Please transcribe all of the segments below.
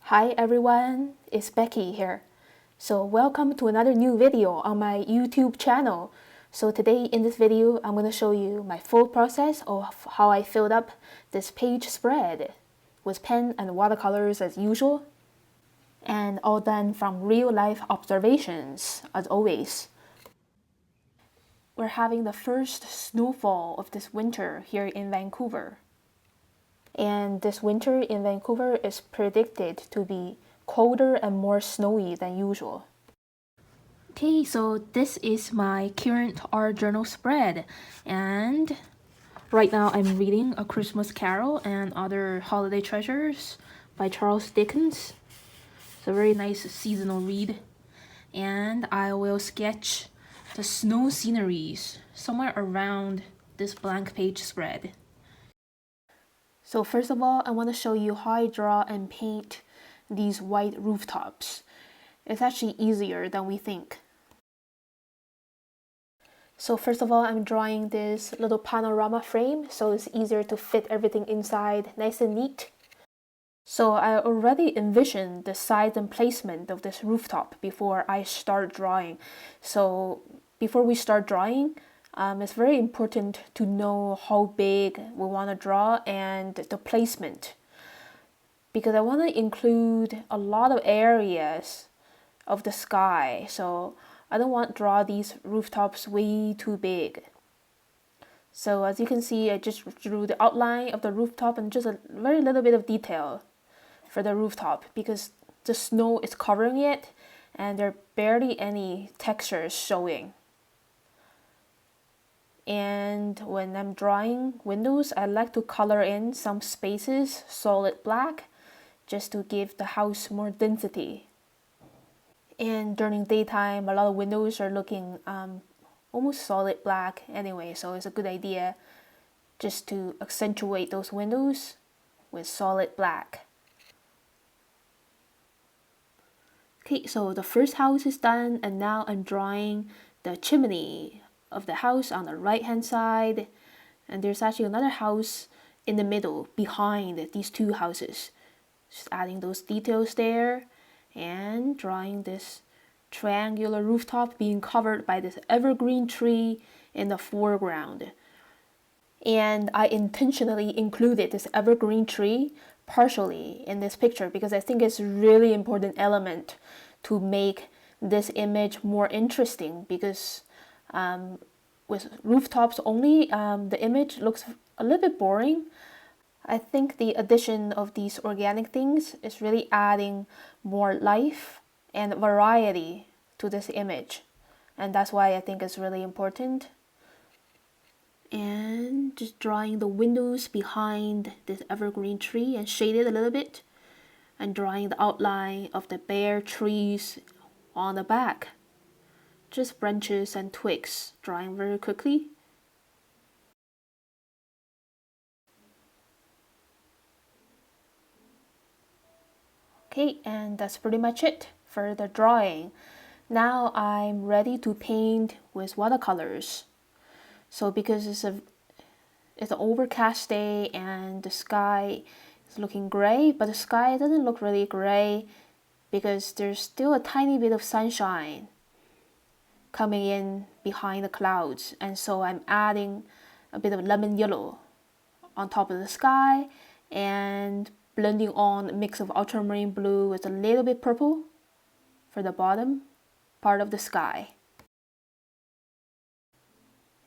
Hi everyone, it's Becky here. So welcome to another new video on my YouTube channel. So today in this video, I'm going to show you my full process of how I filled up this page spread with pen and watercolors as usual, and all done from real life observations as always. We're having the first snowfall of this winter here in Vancouver. And this winter in Vancouver is predicted to be colder and more snowy than usual. Okay, so this is my current art journal spread, and right now I'm reading A Christmas Carol and Other Holiday Treasures by Charles Dickens. It's a very nice seasonal read, and I will sketch the snow sceneries somewhere around this blank page spread. So first of all, I want to show you how I draw and paint these white rooftops. It's actually easier than we think. So first of all, I'm drawing this little panorama frame, so it's easier to fit everything inside nice and neat. So I already envisioned the size and placement of this rooftop before I start drawing. So before we start drawing, it's very important to know how big we want to draw and the placement, because I want to include a lot of areas of the sky, so I don't want to draw these rooftops way too big. So as you can see, I just drew the outline of the rooftop and just a very little bit of detail for the rooftop because the snow is covering it and there are barely any textures showing. And when I'm drawing windows, I like to color in some spaces solid black just to give the house more density. And during daytime, a lot of windows are looking almost solid black anyway, so it's a good idea just to accentuate those windows with solid black. Okay, so the first house is done, and now I'm drawing the chimney of the house on the right hand side, and there's actually another house in the middle behind these two houses. Just adding those details there and drawing this triangular rooftop being covered by this evergreen tree in the foreground. And I intentionally included this evergreen tree partially in this picture because I think it's a really important element to make this image more interesting, because with rooftops only, the image looks a little bit boring. I think the addition of these organic things is really adding more life and variety to this image, and that's why I think it's really important. And just drawing the windows behind this evergreen tree and shade it a little bit, and drawing the outline of the bare trees on the back, just branches and twigs, drawing very quickly. Okay, and that's pretty much it for the drawing. Now I'm ready to paint with watercolors. So because it's an overcast day and the sky is looking gray, but the sky doesn't look really gray because there's still a tiny bit of sunshine coming in behind the clouds, and so I'm adding a bit of lemon yellow on top of the sky and blending on a mix of ultramarine blue with a little bit purple for the bottom part of the sky.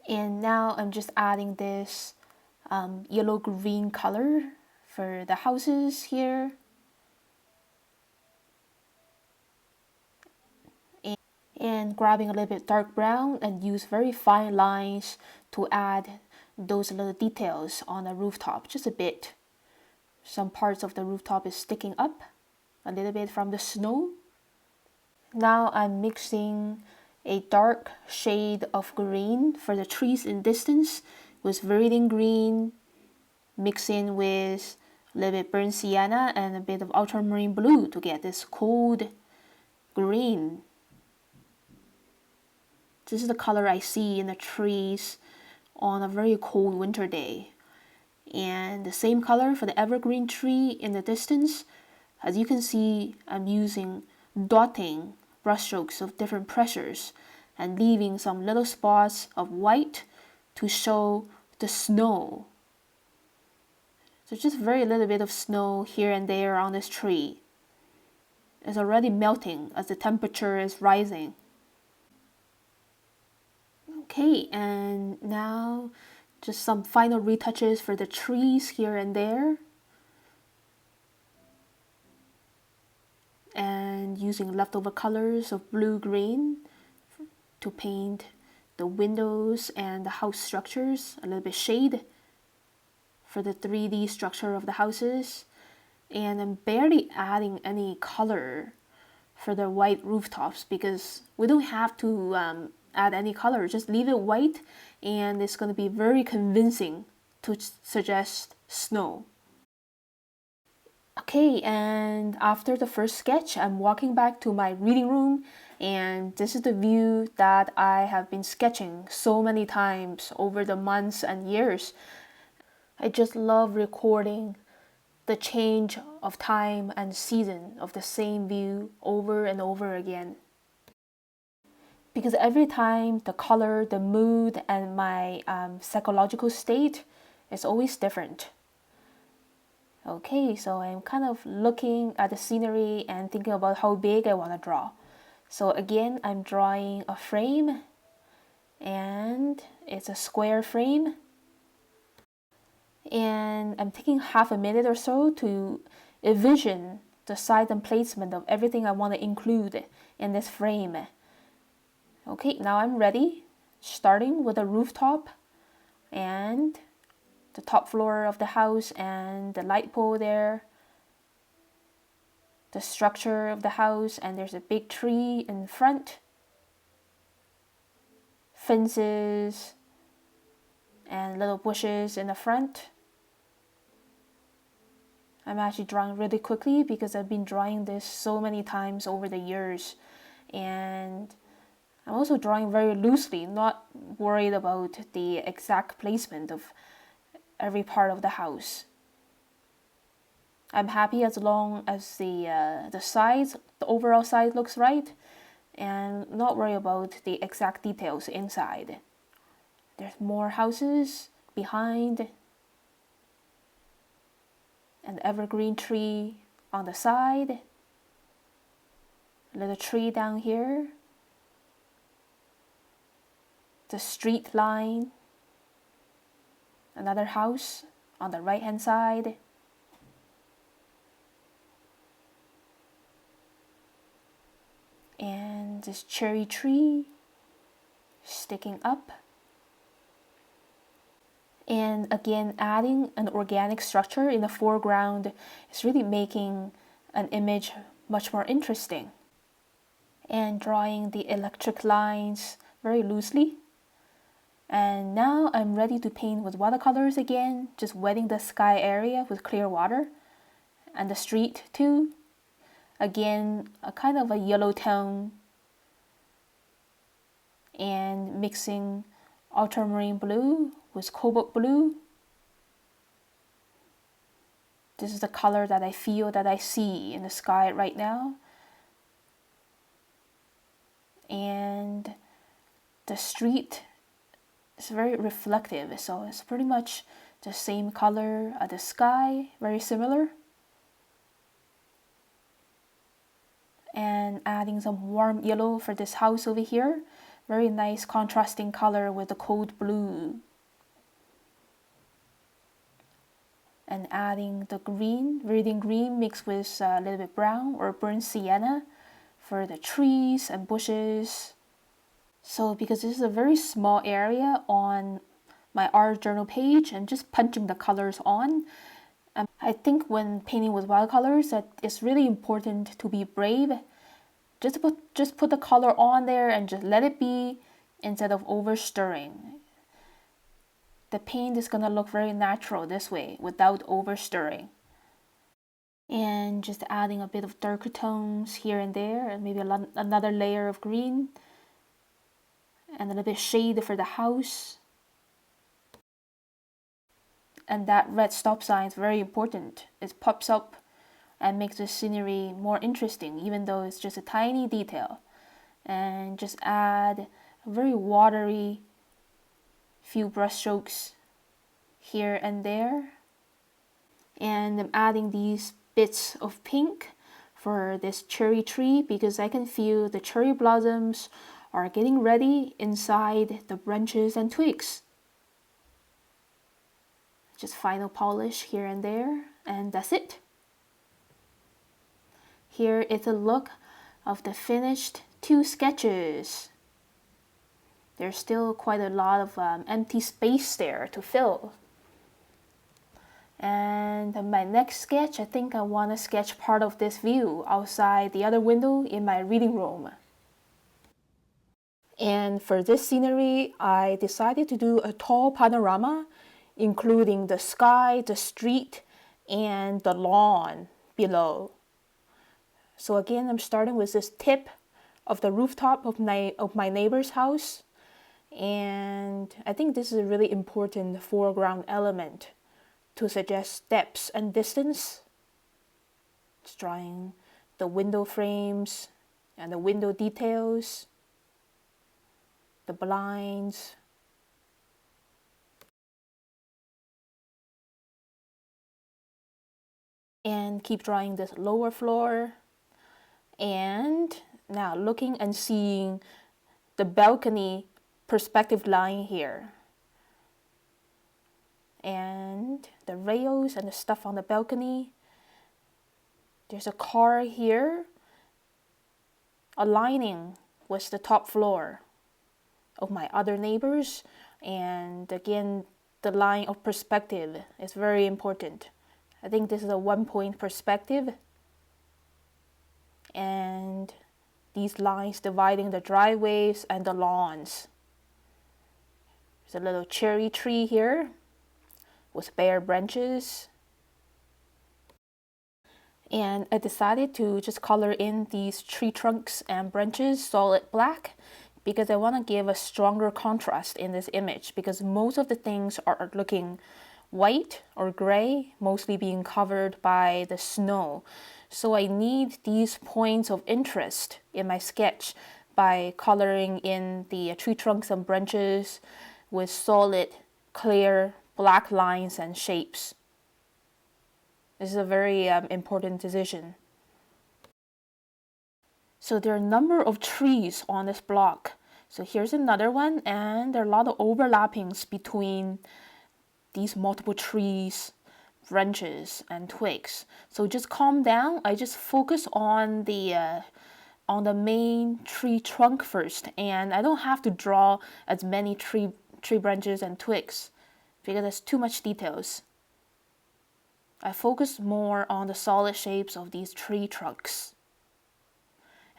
And now I'm just adding this yellow-green color for the houses here. And grabbing a little bit dark brown and use very fine lines to add those little details on the rooftop, just a bit. Some parts of the rooftop is sticking up a little bit from the snow. Now I'm mixing a dark shade of green for the trees in distance with viridian green, mixing with a little bit burnt sienna and a bit of ultramarine blue to get this cold green. This is the color I see in the trees on a very cold winter day. And the same color for the evergreen tree in the distance, As you can see, I'm using dotting brushstrokes of different pressures and leaving some little spots of white to show the snow. So just very little bit of snow here and there on this tree. It's already melting as the temperature is rising. Okay, and now just some final retouches for the trees here and there. And using leftover colors of blue-green to paint the windows and the house structures, a little bit shade for the 3D structure of the houses. And I'm barely adding any color for the white rooftops because we don't have to add any color. Just leave it white and it's going to be very convincing to suggest snow. Okay, and after the first sketch, I'm walking back to my reading room, and this is the view that I have been sketching so many times over the months and years. I just love recording the change of time and season of the same view over and over again. Because every time the color, the mood, and my psychological state is always different. Okay, so I'm kind of looking at the scenery and thinking about how big I want to draw. So again, I'm drawing a frame, and it's a square frame. And I'm taking half a minute or so to envision the size and placement of everything I want to include in this frame. Okay, now I'm ready, starting with a rooftop and the top floor of the house and the light pole there, the structure of the house, and there's a big tree in front, fences and little bushes in the front. I'm actually drawing really quickly because I've been drawing this so many times over the years, and I'm also drawing very loosely, not worried about the exact placement of every part of the house. I'm happy as long as the size, the overall size looks right, and not worry about the exact details inside. There's more houses behind, an evergreen tree on the side, a little tree down here, the street line, another house on the right hand side, and this cherry tree sticking up. And again, adding an organic structure in the foreground is really making an image much more interesting. And drawing the electric lines very loosely. And now I'm ready to paint with watercolors again, just wetting the sky area with clear water. And the street too. Again, a kind of a yellow tone. And mixing ultramarine blue with cobalt blue. This is the color that I feel that I see in the sky right now. And the street is very reflective, so it's pretty much the same color as the sky, very similar. And adding some warm yellow for this house over here. Very nice contrasting color with the cold blue. And adding the green, reading green mixed with a little bit brown or burnt sienna for the trees and bushes. So because this is a very small area on my art journal page, and just punching the colors on. I think when painting with watercolors that it's really important to be brave. Just put the color on there and just let it be instead of over stirring. The paint is gonna look very natural this way without over stirring. And just adding a bit of darker tones here and there, and maybe another layer of green. And a little bit shade for the house. And that red stop sign is very important. It pops up and makes the scenery more interesting, even though it's just a tiny detail. And just add a very watery few brush strokes here and there. And I'm adding these bits of pink for this cherry tree because I can feel the cherry blossoms are getting ready inside the branches and twigs. Just final polish here and there, and that's it. Here is a look of the finished 2 sketches. There's still quite a lot of empty space there to fill. And my next sketch, I think I want to sketch part of this view outside the other window in my reading room. And for this scenery, I decided to do a tall panorama, including the sky, the street, and the lawn below. So again, I'm starting with this tip of the rooftop of my neighbor's house. And I think this is a really important foreground element to suggest depth and distance. Just drawing the window frames and the window details, the blinds. And keep drawing this lower floor. And now looking and seeing the balcony perspective line here. And the rails and the stuff on the balcony. There's a car here aligning with the top floor of my other neighbors. And again, the line of perspective is very important. I think this is a 1-point perspective. And these lines dividing the driveways and the lawns. There's a little cherry tree here with bare branches. And I decided to just color in these tree trunks and branches solid black because I want to give a stronger contrast in this image, because most of the things are looking white or gray, mostly being covered by the snow. So I need these points of interest in my sketch by coloring in the tree trunks and branches with solid, clear black lines and shapes. This is a very important decision. So there are a number of trees on this block. So here's another one, and there are a lot of overlappings between these multiple trees, branches, and twigs. So just calm down. I just focus on the main tree trunk first, and I don't have to draw as many tree branches and twigs because there's too much details. I focus more on the solid shapes of these tree trunks.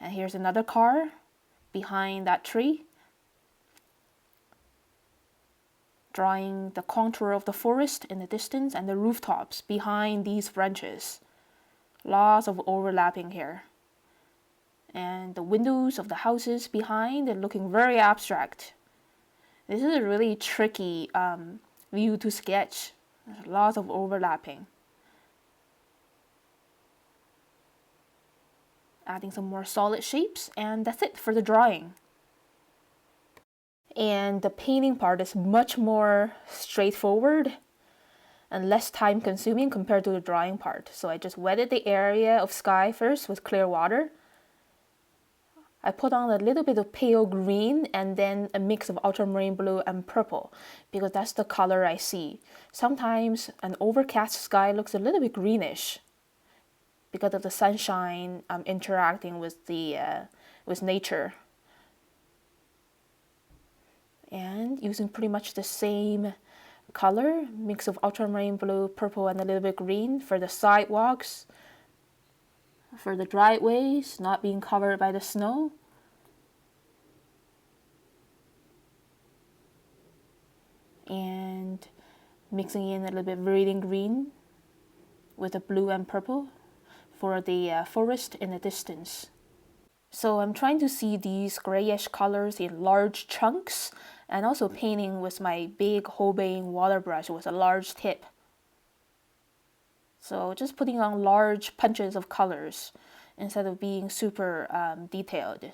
And here's another car behind that tree, drawing the contour of the forest in the distance and the rooftops behind these branches. Lots of overlapping here. And the windows of the houses behind are looking very abstract. This is a really tricky view to sketch. There's lots of overlapping. Adding some more solid shapes, and that's it for the drawing. And the painting part is much more straightforward and less time consuming compared to the drawing part. So I just wetted the area of sky first with clear water. I put on a little bit of pale green and then a mix of ultramarine blue and purple because that's the color I see. Sometimes an overcast sky looks a little bit greenish because of the sunshine interacting with nature. And using pretty much the same color, mix of ultramarine blue, purple, and a little bit green for the sidewalks, for the driveways not being covered by the snow. And mixing in a little bit viridian green with the blue and purple for the forest in the distance. So I'm trying to see these grayish colors in large chunks and also painting with my big Holbein water brush with a large tip. So just putting on large punches of colors instead of being super detailed.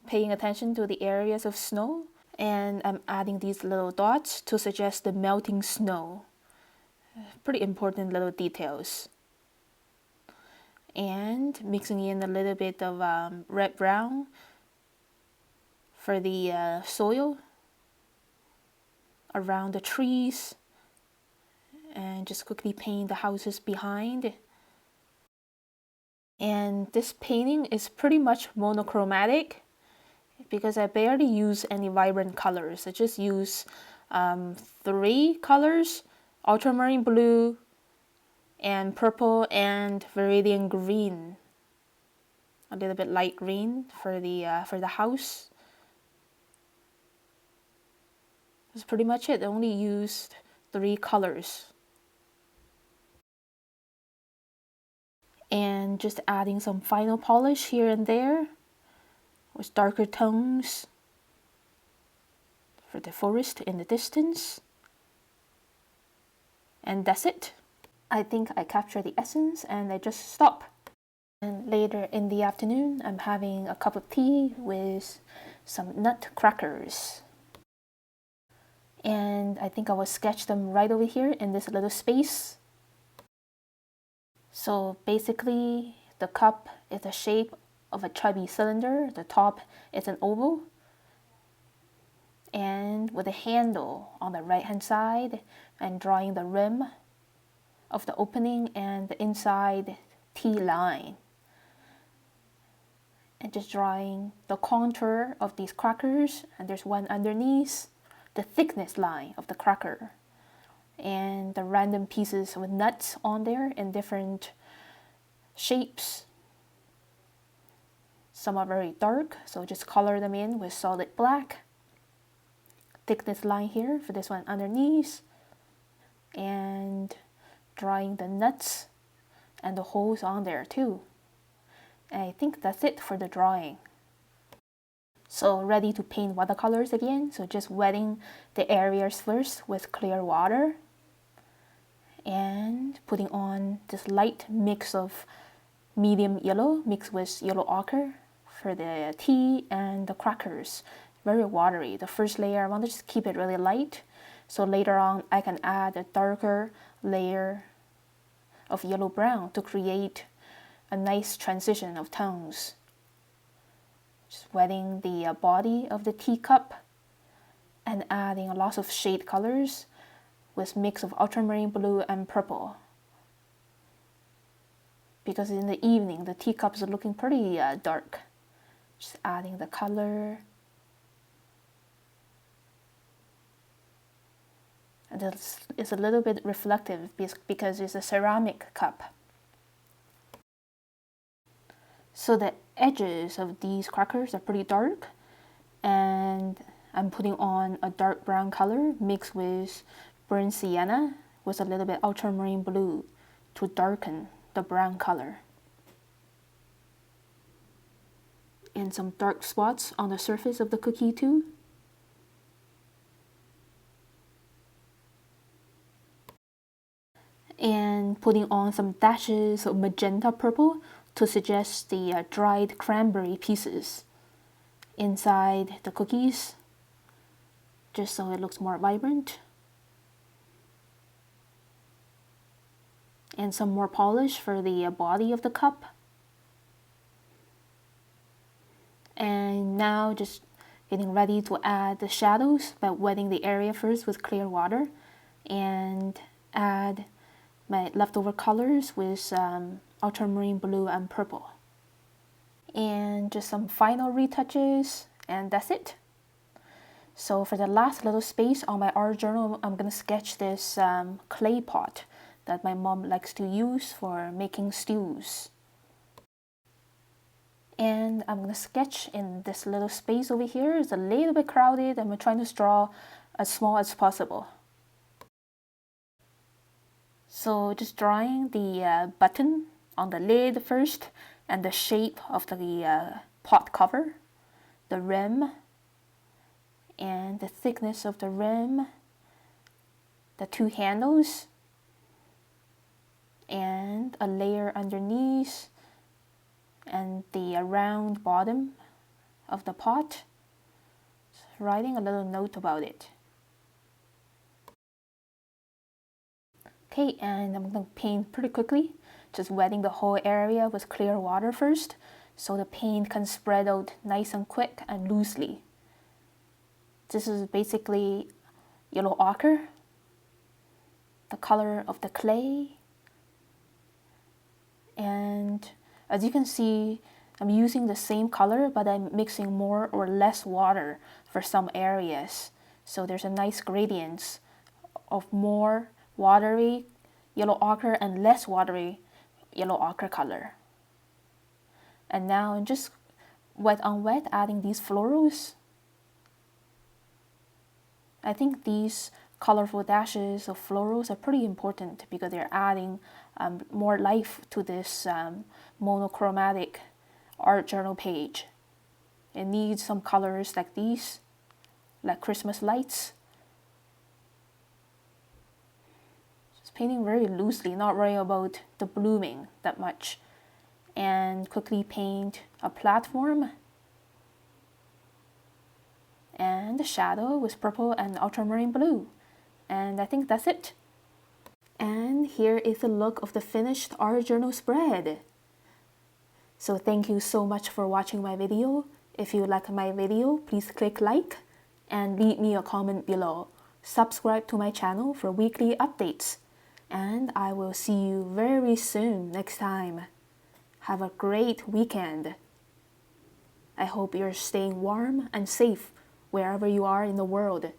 Paying attention to the areas of snow, and I'm adding these little dots to suggest the melting snow. Pretty important little details. And mixing in a little bit of red brown for the soil around the trees, and just quickly paint the houses behind. And this painting is pretty much monochromatic because I barely use any vibrant colors. I just use 3 colors: ultramarine blue and purple and viridian green. A little bit light green for the house. That's pretty much it. I only used 3 colors. And just adding some final polish here and there with darker tones for the forest in the distance. And that's it. I think I captured the essence and I just stop. And later in the afternoon, I'm having a cup of tea with some nut crackers. And I think I will sketch them right over here in this little space. So basically, the cup is the shape of a chubby cylinder. The top is an oval. And with a handle on the right hand side, and drawing the rim of the opening and the inside T line. And just drawing the contour of these crackers, and there's one underneath, the thickness line of the cracker, and the random pieces with nuts on there in different shapes. Some are very dark, so just color them in with solid black. Thickness line here for this one underneath, and drawing the nuts and the holes on there too. And I think that's it for the drawing. So ready to paint watercolors again. So just wetting the areas first with clear water and putting on this light mix of medium yellow mixed with yellow ochre for the tea and the crackers. Very watery. The first layer, I want to just keep it really light, so later on I can add a darker layer of yellow brown to create a nice transition of tones. Just wetting the body of the teacup and adding lots of shade colors with mix of ultramarine blue and purple. Because in the evening the teacups are looking pretty dark. Just adding the color. And this is a little bit reflective because it's a ceramic cup. So the edges of these crackers are pretty dark, and I'm putting on a dark brown color mixed with burnt sienna with a little bit ultramarine blue to darken the brown color. And some dark spots on the surface of the cookie too. And putting on some dashes of magenta purple to suggest the dried cranberry pieces inside the cookies, just so it looks more vibrant. And some more polish for the body of the cup. And now just getting ready to add the shadows by wetting the area first with clear water, and add my leftover colors with ultramarine blue and purple. And just some final retouches, and that's it. So for the last little space on my art journal, I'm going to sketch this clay pot that my mom likes to use for making stews. And I'm going to sketch in this little space over here. It's a little bit crowded. I'm trying to draw as small as possible. So just drawing the button on the lid first, and the shape of the pot cover, the rim, and the thickness of the rim, the 2 handles, and a layer underneath and the round bottom of the pot, writing a little note about it. Okay, and I'm going to paint pretty quickly, just wetting the whole area with clear water first, so the paint can spread out nice and quick and loosely. This is basically yellow ochre, the color of the clay. And as you can see, I'm using the same color, but I'm mixing more or less water for some areas. So there's a nice gradient of more watery yellow ochre and less watery yellow ochre color. And now I'm just wet on wet adding these florals. I think these colorful dashes of florals are pretty important because they're adding more life to this monochromatic art journal page. It needs some colors like these, like Christmas lights. Just painting very loosely, not worrying about the blooming that much. And quickly paint a platform and the shadow with purple and ultramarine blue. And I think that's it. And here is the look of the finished art journal spread. So thank you so much for watching my video. If you like my video, please click like and leave me a comment below. Subscribe to my channel for weekly updates. And I will see you very soon next time. Have a great weekend. I hope you're staying warm and safe wherever you are in the world.